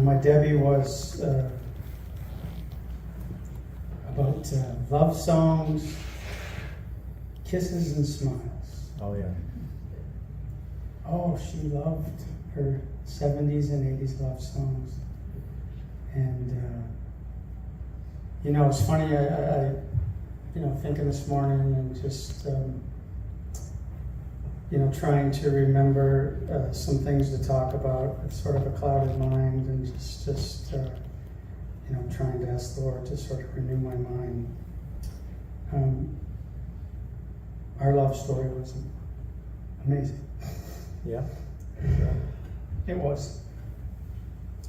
My Debbie was about love songs, kisses and smiles. Oh, yeah. Oh, she loved her 70s and 80s love songs. And, it's funny, I thinking this morning and just, trying to remember some things to talk about. It's sort of a clouded mind, and just trying to ask the Lord to sort of renew my mind. Our love story was amazing. Yeah. It was.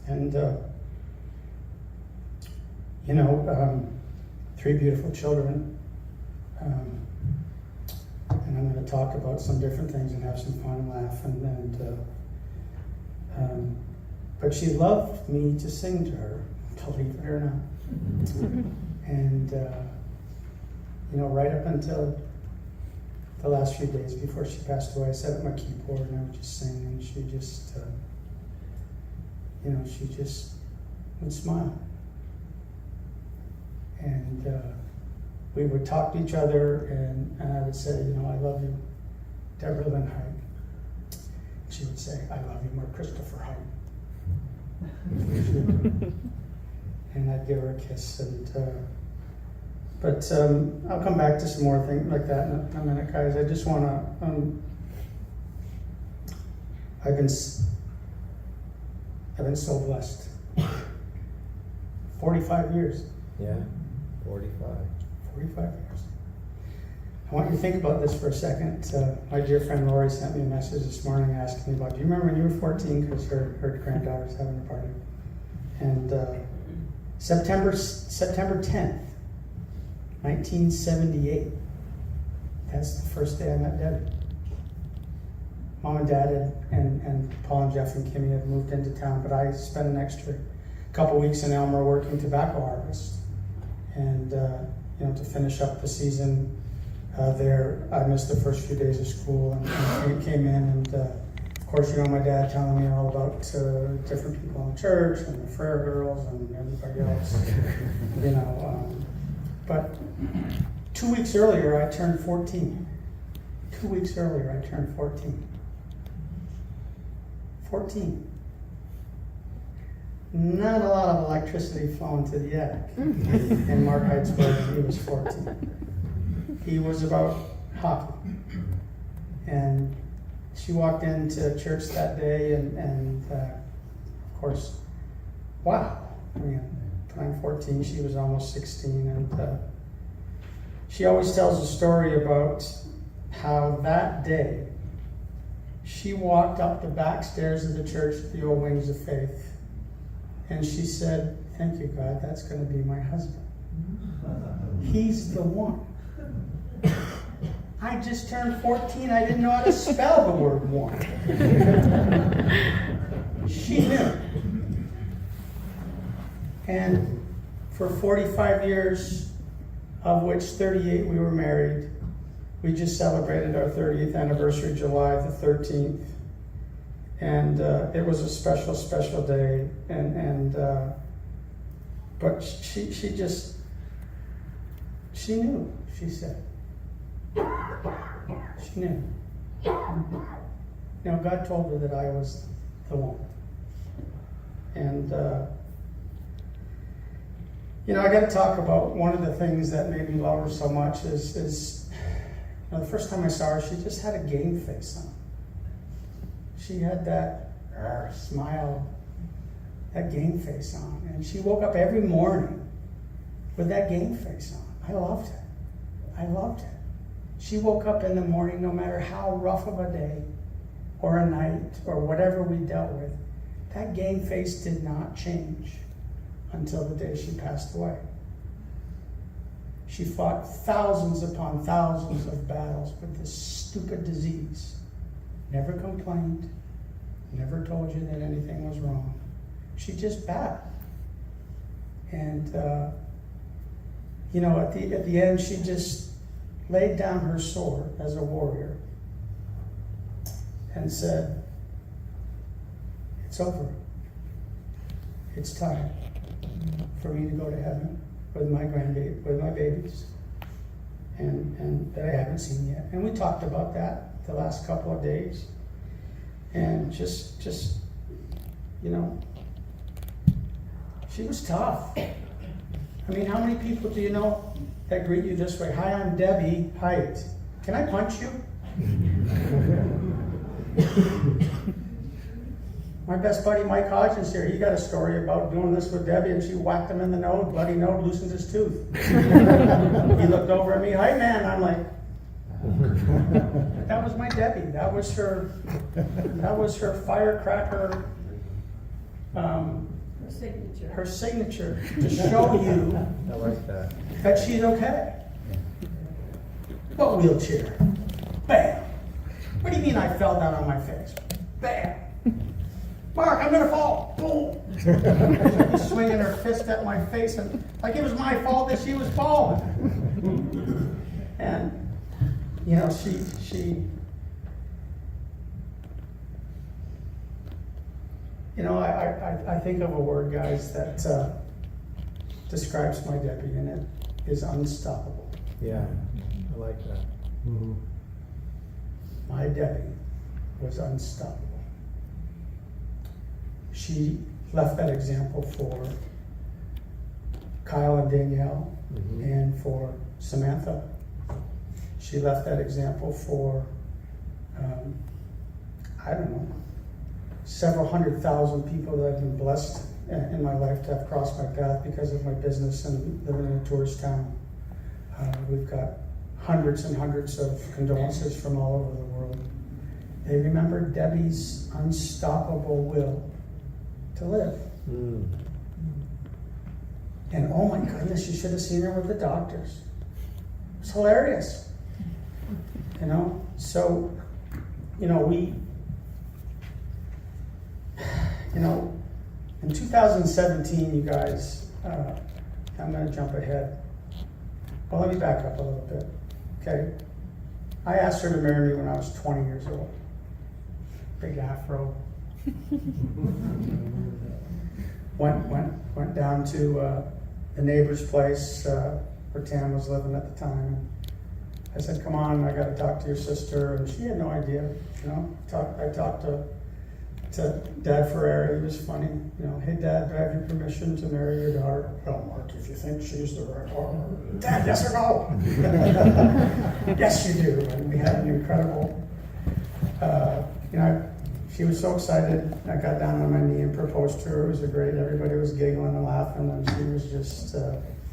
And, 3 beautiful children. And I'm going to talk about some different things and have some fun and laugh. But she loved me to sing to her, believe it or not. And, right up until the last few days before she passed away, I sat at my keyboard and I would just sing, and she just would smile. And we would talk to each other, and I would say, I love you, Deb Heidt. She would say, I love you more, Christopher Heidt. And I'd give her a kiss. But I'll come back to some more things like that in a minute, guys. I just want to. I've been so blessed. 45 years. Yeah, 45. 45 years. I want you to think about this for a second. My dear friend Lori sent me a message this morning asking me about, do you remember when you were 14? Because her granddaughter's having a party. And September 10th, 1978. That's the first day I met Debbie. Mom and Dad and Paul and Jeff and Kimmy had moved into town, but I spent an extra couple weeks in Elmer working tobacco harvest. And to finish up the season there, I missed the first few days of school and came in, and of course, my dad telling me all about different people in the church and the Frere girls and everybody else, But 2 weeks earlier, I turned 14. 2 weeks earlier, I turned 14. 14. Not a lot of electricity flowing to the attic in Mark Height's building. He was 14. He was about hockey. And she walked into church that day, and of course, wow. I mean, when I'm 14, she was almost 16. And she always tells a story about how that day she walked up the back stairs of the church at the Old Wings of Faith. And she said, thank you, God, that's going to be my husband. He's the one. I just turned 14. I didn't know how to spell the word one. She knew. And for 45 years, of which 38 we were married, we just celebrated our 30th anniversary, July the 13th. And it was a special, special day. But she knew, she said. She knew. God told her that I was the one. And, I got to talk about one of the things that made me love her so much is the first time I saw her, she just had a game face on. She had that smile, that game face on. And she woke up every morning with that game face on. I loved it. I loved it. She woke up in the morning, no matter how rough of a day or a night or whatever we dealt with, that game face did not change until the day she passed away. She fought thousands upon thousands of battles with this stupid disease. Never complained, never told you that anything was wrong. She just battled. And, at the end, she just laid down her sword as a warrior and said, it's over. it's time for me to go to heaven with my babies, and that I haven't seen yet. And we talked about that the last couple of days, and just she was tough. I mean, how many people do you know that greet you this way? Hi, I'm Debbie Heidt. Can I punch you? My best buddy Mike Hodgins here, he got a story about doing this with Debbie, and she whacked him in the nose, bloody nose, loosened his tooth. He looked over at me, hi man, I'm like, that was my Debbie. That was her firecracker, her signature to show you I like that she's okay. What wheelchair? Bam. What do you mean I fell down on my face? Bam. Mark, I'm gonna fall. Boom. She's swinging her fist at my face, and like it was my fault that she was falling. And she. I think of a word, guys, that describes my Debbie, and it is unstoppable. Yeah, I like that. Mm-hmm. My Debbie was unstoppable. She left that example for Kyle and Danielle, mm-hmm. and for Samantha. She left that example for, several 100,000 people that I've been blessed in my life to have crossed my path because of my business and living in a tourist town. We've got hundreds and hundreds of condolences from all over the world. They remember Debbie's unstoppable will to live. Mm. And oh my goodness, you should have seen her with the doctors. It's hilarious. So, in 2017, you guys, I'm going to jump ahead. Well, let me back up a little bit, okay? I asked her to marry me when I was 20 years old. Big afro. Went down to the neighbor's place where Tam was living at the time. I said, come on, I got to talk to your sister. And she had no idea, I talked to Dad Ferreira. He was funny. Hey Dad, do I have your permission to marry your daughter? Well, Mark, if you think she's the right one. Dad, yes or no? Yes, you do. And we had an incredible, she was so excited. I got down on my knee and proposed to her. It was everybody was giggling and laughing, and she was just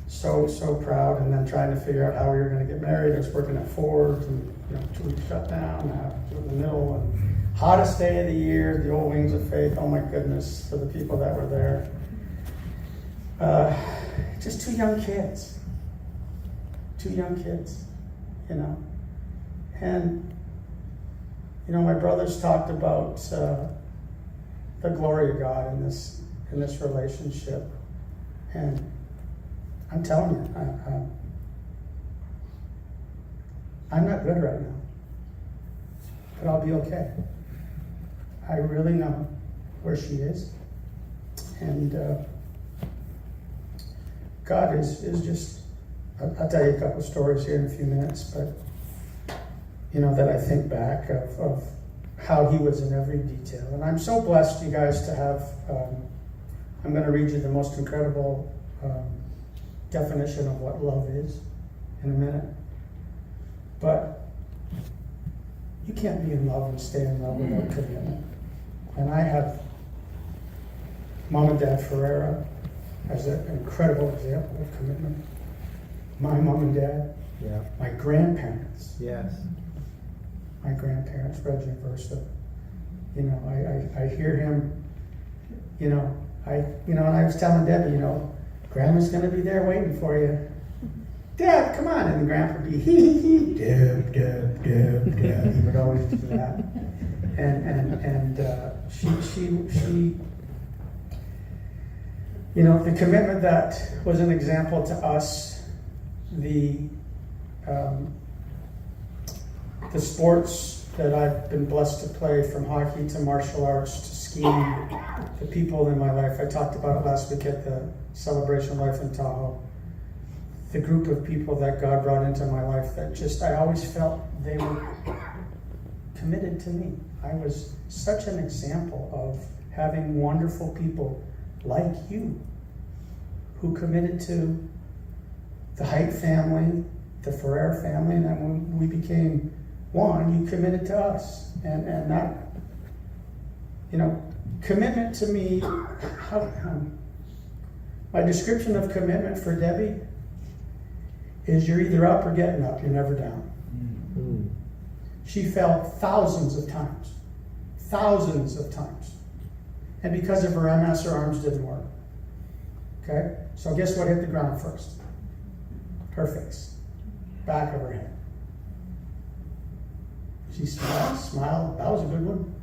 so proud. And then trying to figure out how we were going to get married. I was working at Ford, and 2 weeks shut down, in the middle, and hottest day of the year, the old Wings of Faith. Oh my goodness, for the people that were there. Just two young kids, And my brothers talked about the glory of God in this relationship, and I'm telling you, I'm not good right now, but I'll be okay. I really know where she is, and God is just. I'll tell you a couple stories here in a few minutes, but that I think back of how he was in every detail. And I'm so blessed, you guys, to have, I'm going to read you the most incredible definition of what love is in a minute. But you can't be in love and stay in love without commitment. And I have Mom and Dad Ferreira as an incredible example of commitment. My mom and dad, Yeah. my grandparents, Yes. my grandparents, Reggie and Versa. I hear him, and I was telling Debbie, Grandma's going to be there waiting for you. Dad, come on. And the grandpa would be, hee, Deb. He would always do that. And she the commitment that was an example to us, the sports that I've been blessed to play, from hockey to martial arts to scheme, the people in my life. I talked about it last week at the Celebration of Life in Tahoe. The group of people that God brought into my life that just, I always felt they were committed to me. I was such an example of having wonderful people like you who committed to the Heidt family, the Ferrer family, and then when we became one, you committed to us. And that, commitment to me, my description of commitment for Debbie is you're either up or getting up, you're never down. Mm-hmm. She fell thousands of times. And because of her MS, her arms didn't work. Okay? So guess what hit the ground first? Her face. Back of her head. She smiled. That was a good one.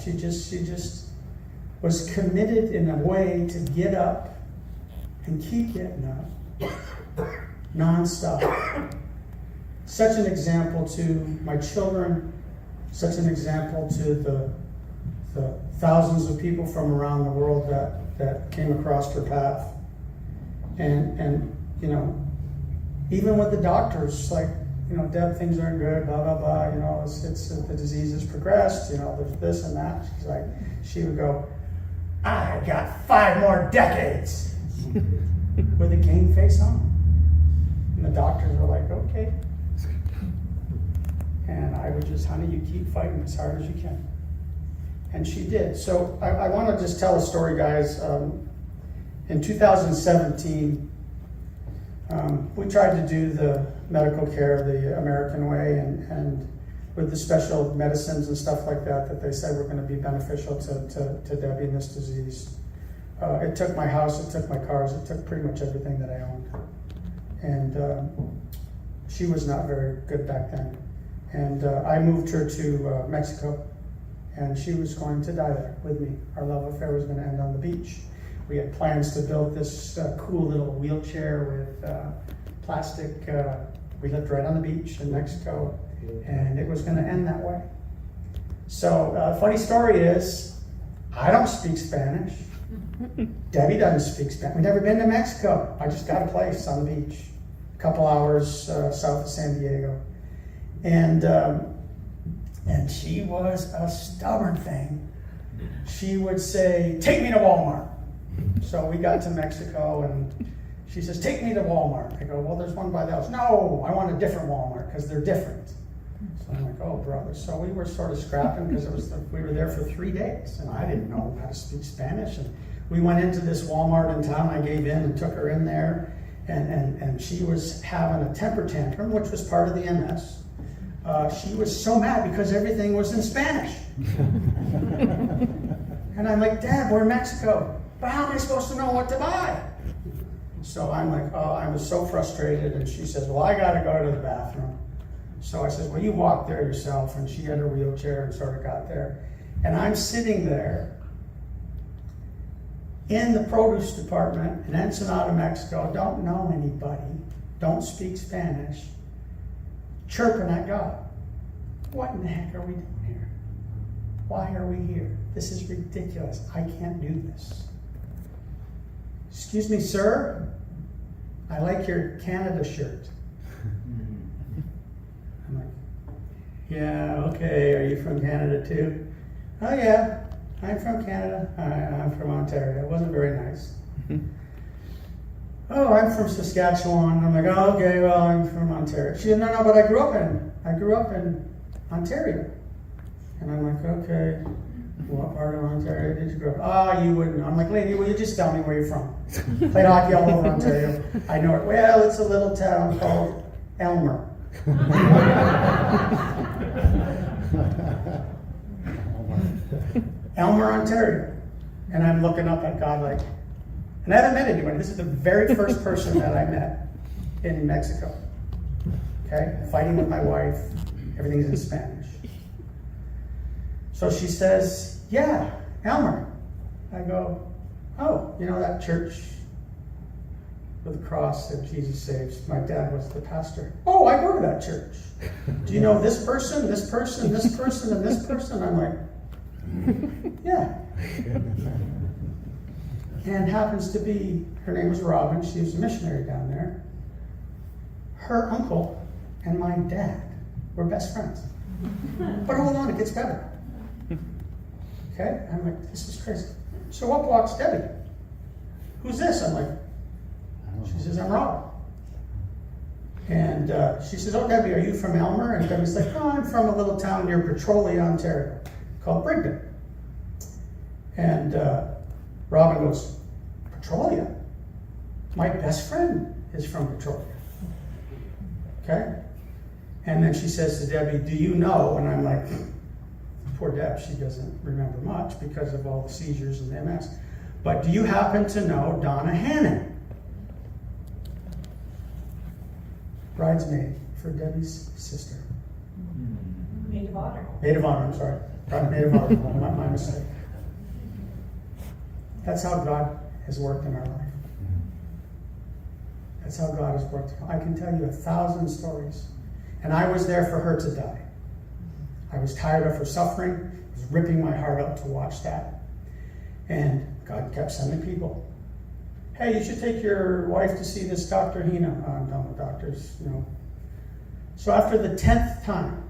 She just was committed in a way to get up and keep getting up. Non-stop. Such an example to my children, such an example to the thousands of people from around the world that came across her path. And even with the doctors, like, Deb, things aren't good, blah, blah, blah, it's the disease has progressed, there's this and that. She would go, I got 5 more decades with a game face on. And the doctors were like, okay. And I would just, honey, you keep fighting as hard as you can. And she did. So I want to just tell a story, guys. In 2017, we tried to do the medical care the American way, and with the special medicines and stuff like that they said were going to be beneficial to Debbie in this disease. It took my house, it took my cars, it took pretty much everything that I owned. And she was not very good back then. And I moved her to Mexico, and she was going to die there with me. Our love affair was going to end on the beach. We had plans to build this cool little wheelchair with plastic. We lived right on the beach in Mexico, and it was going to end that way. So, funny story is, I don't speak Spanish. Debbie doesn't speak Spanish. We've never been to Mexico. I just got a place on the beach, a couple hours south of San Diego. And she was a stubborn thing. She would say, take me to Walmart. So we got to Mexico, and she says, take me to Walmart. I go, well, there's one by the house. No, I want a different Walmart, because they're different. So I'm like, oh, brother. So we were sort of scrapping, because we were there for 3 days, and I didn't know how to speak Spanish. And we went into this Walmart in town. I gave in and took her in there, and she was having a temper tantrum, which was part of the MS. She was so mad because everything was in Spanish. And I'm like, Dad, we're in Mexico. But how am I supposed to know what to buy? So I'm like, oh, I was so frustrated. And she says, well, I got to go to the bathroom. So I said, well, you walk there yourself. And she had her wheelchair and sort of got there. And I'm sitting there in the produce department in Ensenada, Mexico. Don't know anybody. Don't speak Spanish. Chirping at God. What in the heck are we doing here? Why are we here? This is ridiculous. I can't do this. Excuse me, sir. I like your Canada shirt. I'm like, yeah, okay. Are you from Canada too? Oh yeah, I'm from Canada. I'm from Ontario. It wasn't very nice. Oh, I'm from Saskatchewan. I'm like, oh, okay, well, I'm from Ontario. She said, no, but I grew up in Ontario. And I'm like, okay, what part of Ontario did you grow up? Oh, you wouldn't know. I'm like, lady, will you just tell me where you're from? Played hockey all over Ontario. I know it. Well, it's a little town called Elmer. Elmer, Ontario. And I'm looking up at God like, and I haven't met anybody. This is the very first person that I met in Mexico. Okay? Fighting with my wife. Everything's in Spanish. So she says, yeah, Elmer. I go, oh, you know that church with the cross that Jesus saves? My dad was the pastor. Oh, I go to that church. Do you know this person, this person, this person, and this person? I'm like, Yeah. And happens to be, her name was Robin, she was a missionary down there. Her uncle and my dad were best friends. But hold on, it gets better. Okay? I'm like, this is crazy. So up walks Debbie. Who's this? I'm like, she says, I'm Robin. And she says, oh, Debbie, are you from Elmer? And Debbie's like, oh, I'm from a little town near Petrolia, Ontario, called Brigden. And Robin goes, Petrolia? My best friend is from Petrolia. Okay? And then she says to Debbie, do you know? And I'm like, poor Deb, she doesn't remember much because of all the seizures and MS. But do you happen to know Donna Hannon? Bridesmaid for Debbie's sister. Maid of honor. Maid of honor, I'm sorry. Maid of honor, my mistake. That's how God has worked in our life. That's how God has worked. I can tell you 1,000 stories. And I was there for her to die. I was tired of her suffering. It was ripping my heart out to watch that. And God kept sending people. Hey, you should take your wife to see this Dr. Hina. I'm done with doctors, you know. So after the 10th time,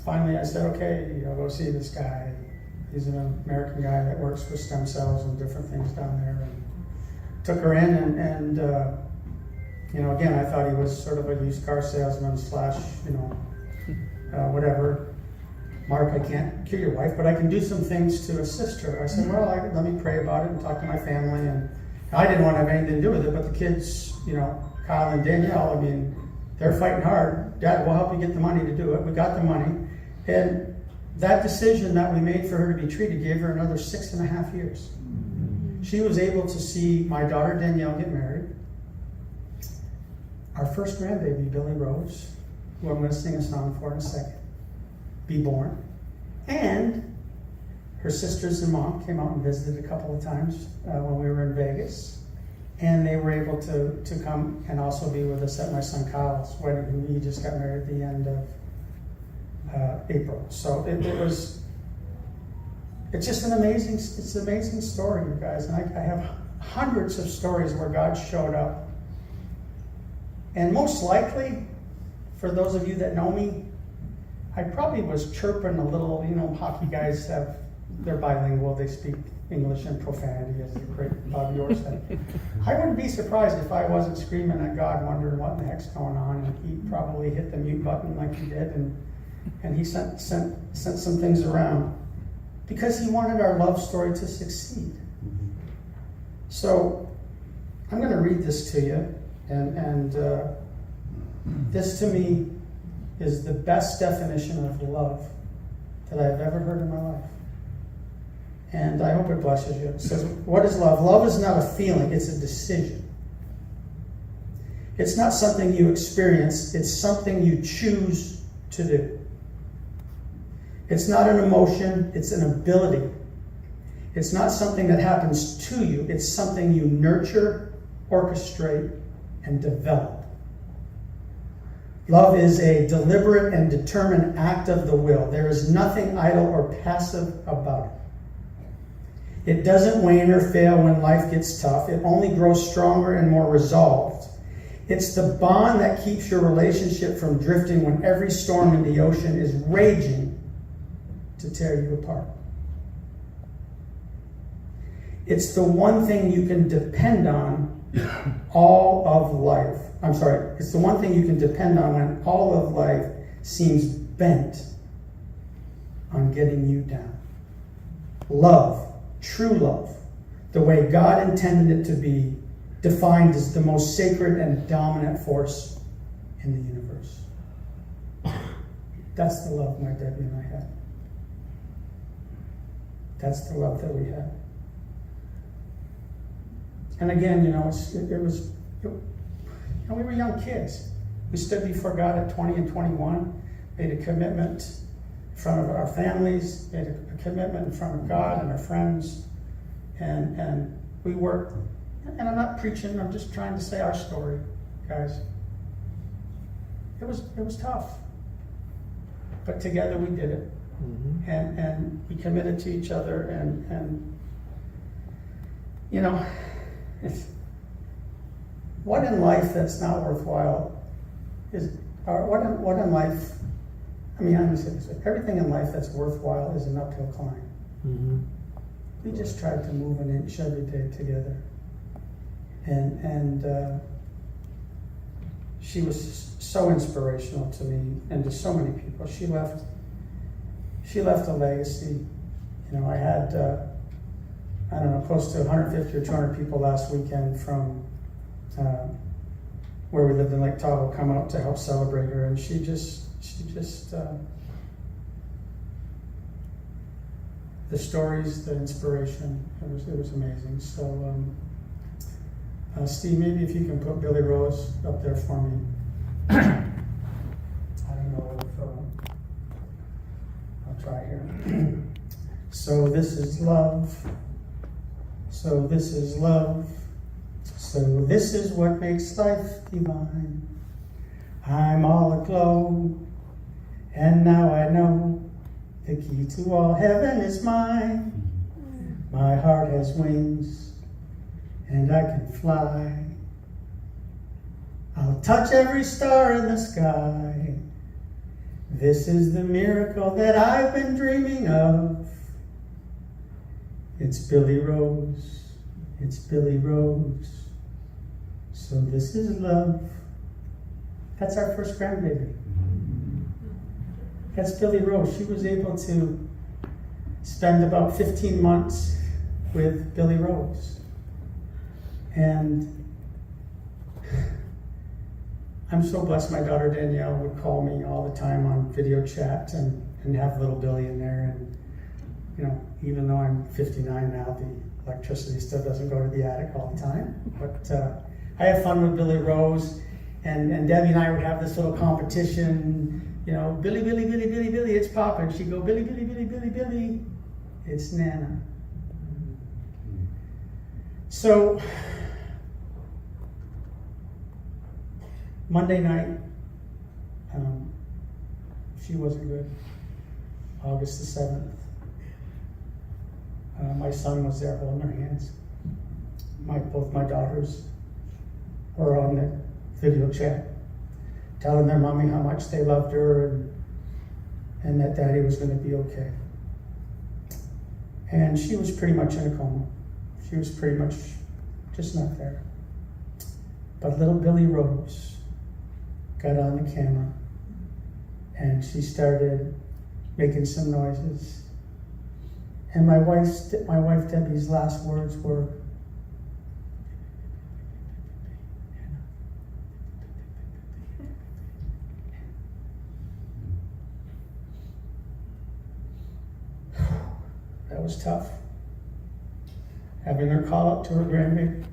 finally I said, okay, I'll go see this guy. He's an American guy that works with stem cells and different things down there. And took her in and you know, again, I thought he was sort of a used car salesman / you know, whatever. Mark, I can't cure your wife, but I can do some things to assist her. I said, well, let me pray about it and talk to my family. And I didn't want to have anything to do with it, but the kids, you know, Kyle and Danielle, I mean, they're fighting hard. Dad, we'll help you get the money to do it. We got the money. And that decision that we made for her to be treated gave her another 6.5 years. She was able to see my daughter Danielle get married. Our first grandbaby, Billy Rose, who I'm going to sing a song for in a second, be born. And her sisters and mom came out and visited a couple of times when we were in Vegas. And they were able to come and also be with us at my son Kyle's wedding, who he just got married at the end of April. So it's just an amazing story, you guys. And I have hundreds of stories where God showed up. And most likely, for those of you that know me, I probably was chirping a little, you know, hockey guys they're bilingual, they speak English and profanity, as the great Bobby Orr said. I wouldn't be surprised if I wasn't screaming at God, wondering what the heck's going on, and he probably hit the mute button like he did, and he sent some things around, because he wanted our love story to succeed. So, I'm going to read this to you. And this to me is the best definition of love that I've ever heard in my life. And I hope it blesses you. It says, what is love? Love is not a feeling, it's a decision. It's not something you experience, it's something you choose to do. It's not an emotion, it's an ability. It's not something that happens to you, it's something you nurture, orchestrate, and develop. Love is a deliberate and determined act of the will. There is nothing idle or passive about it. It doesn't wane or fail when life gets tough. It only grows stronger and more resolved. It's the bond that keeps your relationship from drifting when every storm in the ocean is raging to tear you apart. It's the one thing you can depend on all of life. It's the one thing you can depend on when all of life seems bent on getting you down. Love, true love, the way God intended it to be, defined as the most sacred and dominant force in the universe. That's the love my Debbie and I had. That's the love that we had. And again, you know, we were young kids. We stood before God at 20 and 21, made a commitment in front of our families, made a commitment in front of God and our friends, and we worked. And I'm not preaching, I'm just trying to say our story, guys. It was tough. But together we did it. Mhm. and we committed to each other, and you know, it's, what in life that's not worthwhile is, or what in life, I mean, I'm gonna say this way, everything in life that's worthwhile is an uphill climb. Mhm. We just tried to move an inch every day together. And she was so inspirational to me and to so many people. She left a legacy. You know, I had, I don't know, close to 150 or 200 people last weekend from where we lived in Lake Tahoe come out to help celebrate her. And she just, the stories, the inspiration, it was amazing. So, Steve, maybe if you can put Billy Rose up there for me. I don't know if, I'll try here. So this is love. So this is love. So this is what makes life divine. I'm all aglow, and now I know the key to all heaven is mine. My heart has wings, and I can fly. I'll touch every star in the sky. This is the miracle that I've been dreaming of. It's Billy Rose, it's Billy Rose. So this is love. That's our first grandbaby. That's Billy Rose. She was able to spend about 15 months with Billy Rose. And I'm so blessed my daughter Danielle would call me all the time on video chat and have little Billy in there. And, you know, even though I'm 59 now, the electricity still doesn't go to the attic all the time. But I have fun with Billy Rose. And Debbie and I would have this little competition, you know, Billy, Billy, Billy, Billy, Billy, it's Papa. And she'd go, Billy, Billy, Billy, Billy, Billy, it's Nana. So, Monday night, she wasn't good. August the 7th. My son was there holding her hands. Both my daughters were on the video chat, telling their mommy how much they loved her and that daddy was going to be okay. And she was pretty much in a coma. She was pretty much just not there. But little Billy Rose got on the camera and she started making some noises. And my wife Debbie's last words were, that was tough. Having her call up to her grandbaby.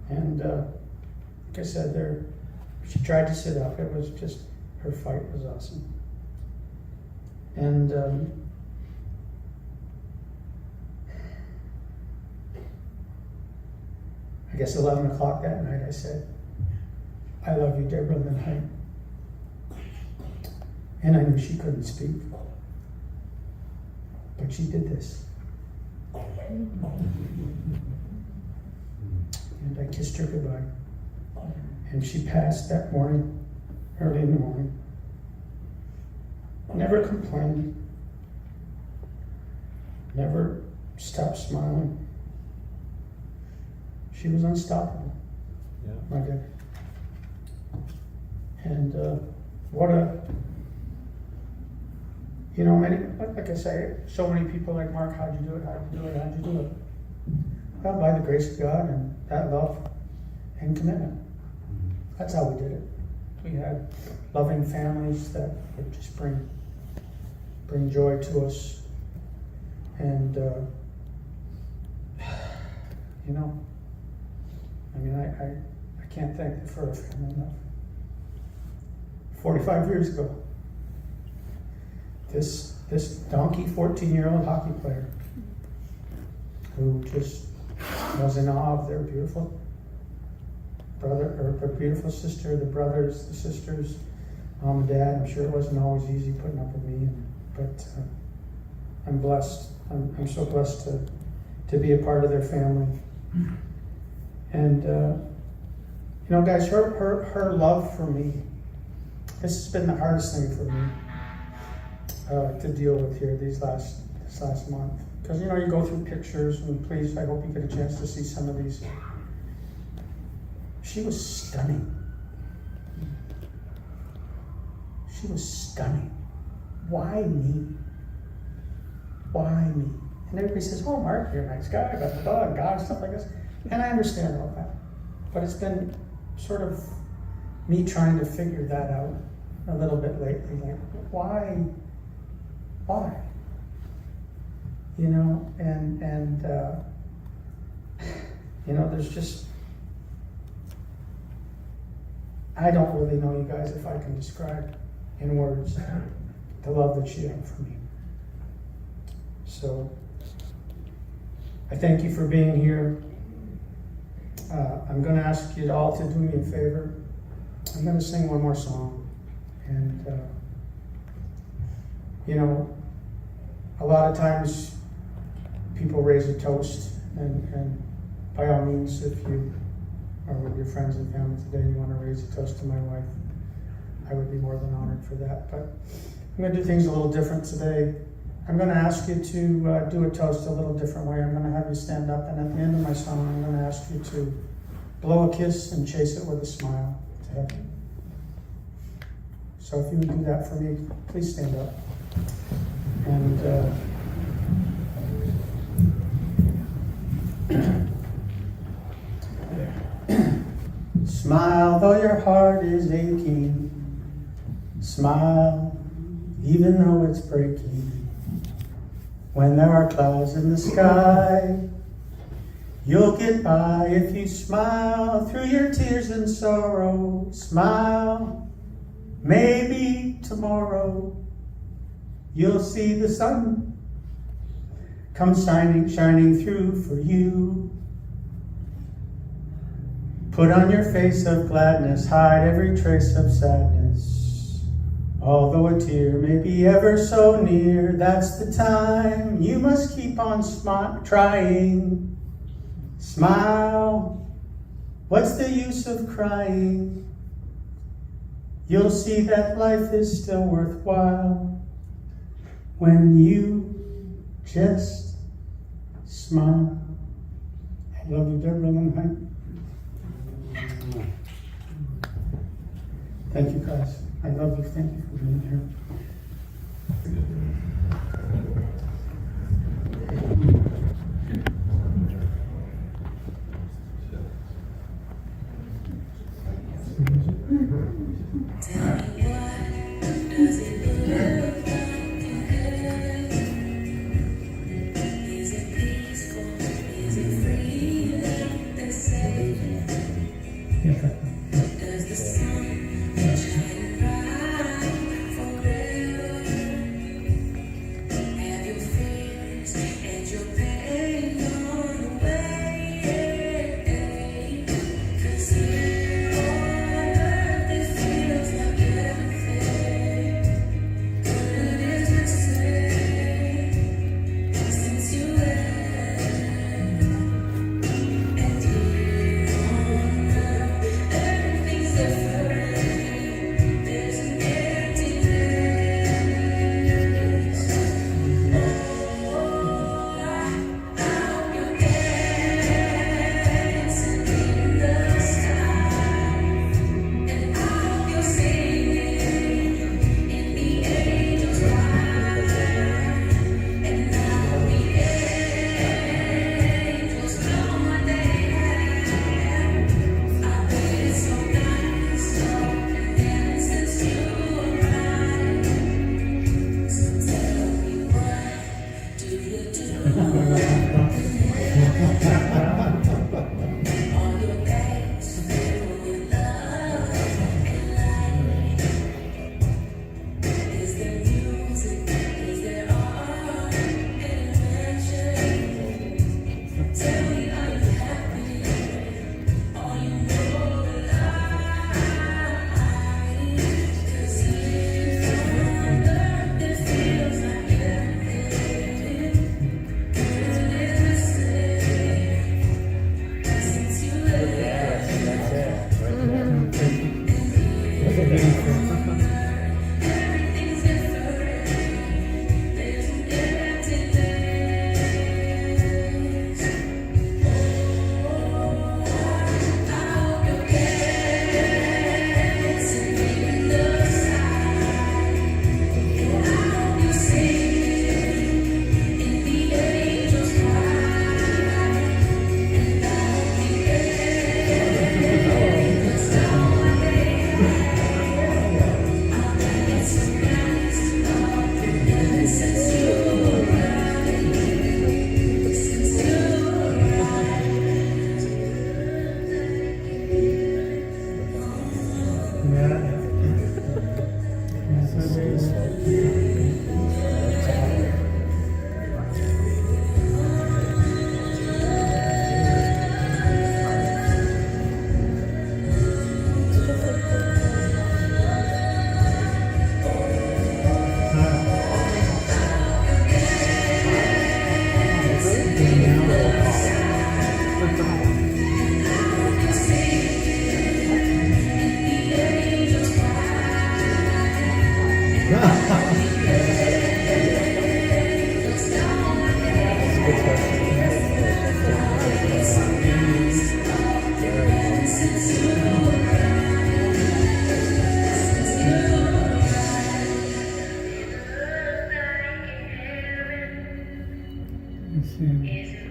And like I said, she tried to sit up. It was just, her fight was awesome. And I guess 11 o'clock that night I said, I love you, Deborah Lynn Height. And I knew she couldn't speak. But she did this. And I kissed her goodbye. And she passed that morning, early in the morning. Never complained. Never stopped smiling. She was unstoppable. Yeah. My God. And what a, you know, like I say, so many people like, Mark, how'd you do it? How'd you do it? How'd you do it? Well, by the grace of God and that love and commitment. That's how we did it. We had loving families that would just bring joy to us. And, you know, I mean, I can't thank the fur family enough. 45 years ago, this donkey 14-year-old hockey player who just was in awe of their beautiful brother, or their beautiful sister, the brothers, the sisters, mom and dad. I'm sure it wasn't always easy putting up with me, but I'm blessed. I'm so blessed to be a part of their family. And you know, guys, her love for me, this has been the hardest thing for me to deal with here this last month. Because, you know, you go through pictures, and please, I hope you get a chance to see some of these. She was stunning. She was stunning. Why me? Why me? And everybody says, oh, Mark, you're a nice guy, got the dog, God, stuff like this. And I understand all that. But it's been sort of me trying to figure that out a little bit lately. Like, why? You know, and you know, there's just, I don't really know, you guys, if I can describe in words the love that she had for me. So, I thank you for being here. I'm going to ask you all to do me a favor. I'm going to sing one more song. And, you know, a lot of times people raise a toast. And by all means, if you are with your friends and family today, you want to raise a toast to my wife, I would be more than honored for that. But I'm going to do things a little different today. I'm going to ask you to do a toast a little different way. I'm going to have you stand up, and at the end of my song, I'm going to ask you to blow a kiss and chase it with a smile to heaven. So if you would do that for me, please stand up. And smile though your heart is aching. Smile even though it's breaking. When there are clouds in the sky, you'll get by if you smile through your tears and sorrow. Smile, maybe tomorrow you'll see the sun come shining through for you. Put on your face of gladness, hide every trace of sadness. Although a tear may be ever so near, that's the time you must keep on trying. Smile, what's the use of crying? You'll see that life is still worthwhile when you just smile. I love you, Deb Heidt. Thank you, guys. I love you. Thank you for being here. Tell me, what does it look like in heaven? Is it peaceful? Is it free? They say. Does the sun shine bright forever? Have your fears and your pain gone away? 'Cause here on earth it feels like everything good is missing since you left. And here on earth everything's different. waiting for it. Everything's different. There's an empty place. Oh, I hope you're dancing in the sky. I hope you sing in the angels' choir. And I hope the angels down one day. I'll get some nights off. Ever since you arrived, since you Let's see. is